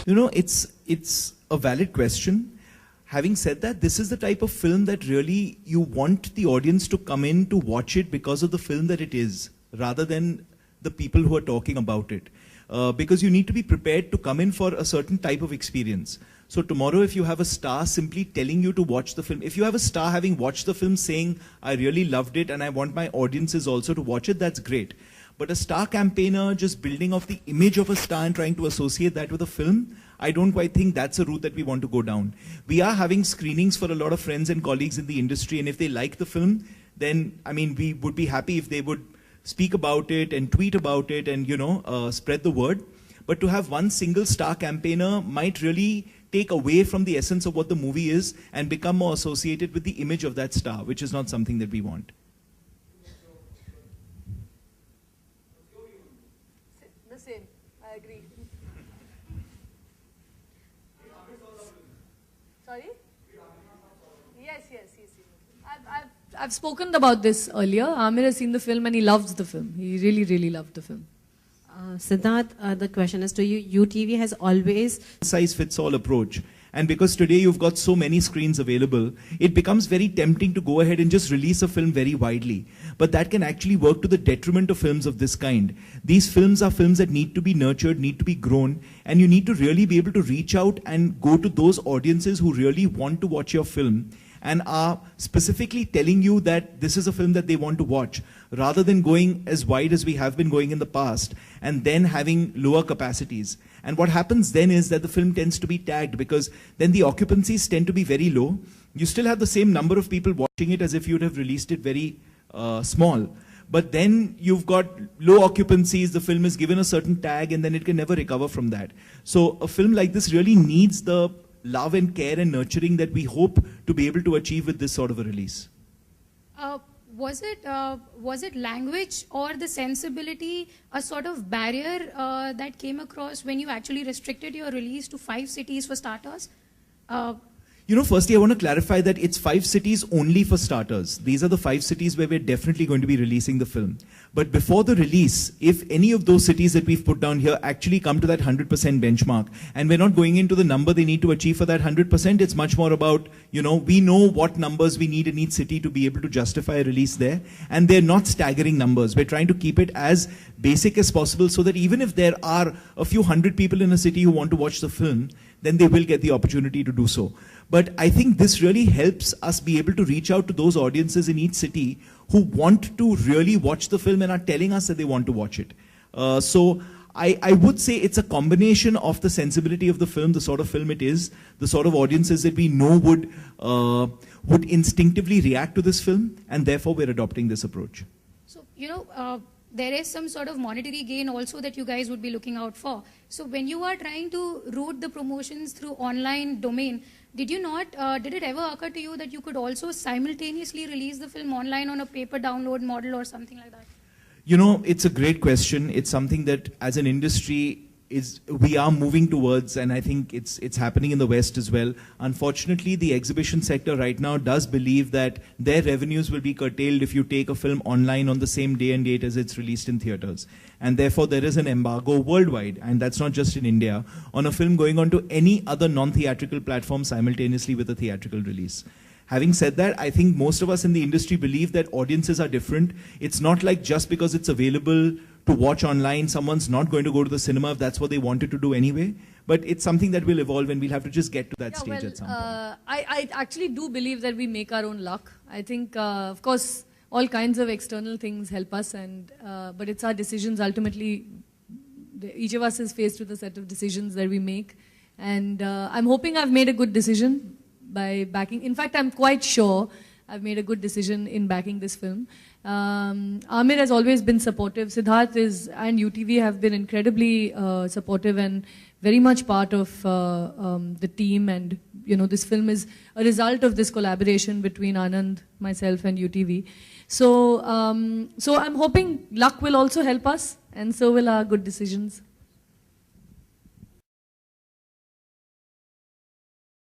You know, it's a valid question. Having said that, this is the type of film that really you want the audience to come in to watch it because of the film that it is, rather than the people who are talking about it. Because you need to be prepared to come in for a certain type of experience. So tomorrow, if you have a star simply telling you to watch the film, if you have a star having watched the film saying, I really loved it and I want my audiences also to watch it, that's great. But a star campaigner just building off the image of a star and trying to associate that with a film, I don't quite think that's a route that we want to go down. We are having screenings for a lot of friends and colleagues in the industry, and if they like the film, then, I mean, we would be happy if they would speak about it and tweet about it and, you know, spread the word. But to have one single star campaigner might really take away from the essence of what the movie is and become more associated with the image of that star, which is not something that we want. The same, I agree. Sorry? Yes. I've spoken about this earlier. Amir has seen the film and he loves the film. He really, really loved the film. Siddharth, the question is to you. UTV has always size-fits-all approach. And because today you've got so many screens available, it becomes very tempting to go ahead and just release a film very widely. But that can actually work to the detriment of films of this kind. These films are films that need to be nurtured, need to be grown, and you need to really be able to reach out and go to those audiences who really want to watch your film and are specifically telling you that this is a film that they want to watch, rather than going as wide as we have been going in the past and then having lower capacities. And what happens then is that the film tends to be tagged, because then the occupancies tend to be very low. You still have the same number of people watching it as if you would have released it very small. But then you've got low occupancies, the film is given a certain tag, and then it can never recover from that. So a film like this really needs the love and care and nurturing that we hope to be able to achieve with this sort of a release. Was it language or the sensibility a sort of barrier that came across when you actually restricted your release to 5 cities for starters? You know, firstly, I want to clarify that it's 5 cities only for starters. These are the 5 cities where we're definitely going to be releasing the film. But before the release, if any of those cities that we've put down here actually come to that 100% benchmark, and we're not going into the number they need to achieve for that 100%, it's much more about, you know, we know what numbers we need in each city to be able to justify a release there. And they're not staggering numbers. We're trying to keep it as basic as possible so that even if there are a few hundred people in a city who want to watch the film, then they will get the opportunity to do so. But I think this really helps us be able to reach out to those audiences in each city who want to really watch the film and are telling us that they want to watch it. So I would say it's a combination of the sensibility of the film, the sort of film it is, the sort of audiences that we know would instinctively react to this film, and therefore we're adopting this approach. So, you know, there is some sort of monetary gain also that you guys would be looking out for. So when you are trying to route the promotions through online domain, did it ever occur to you that you could also simultaneously release the film online on a paper download model or something like that? You know, it's a great question. It's something that as an industry we are moving towards, and I think it's happening in the West as well. Unfortunately, the exhibition sector right now does believe that their revenues will be curtailed if you take a film online on the same day and date as it's released in theaters. And therefore, there is an embargo worldwide, and that's not just in India, on a film going on to any other non-theatrical platform simultaneously with a theatrical release. Having said that, I think most of us in the industry believe that audiences are different. It's not like just because it's available to watch online, someone's not going to go to the cinema if that's what they wanted to do anyway. But it's something that will evolve, and we'll have to just get to that stage at some point. I actually do believe that we make our own luck. I think, of course, all kinds of external things help us, but it's our decisions ultimately. Each of us is faced with a set of decisions that we make. And I'm hoping I've made a good decision by backing. In fact, I'm quite sure I've made a good decision in backing this film. Amir has always been supportive. Siddharth and UTV have been incredibly supportive and very much part of the team. And you know, this film is a result of this collaboration between Anand, myself, and UTV. So I'm hoping luck will also help us, and so will our good decisions.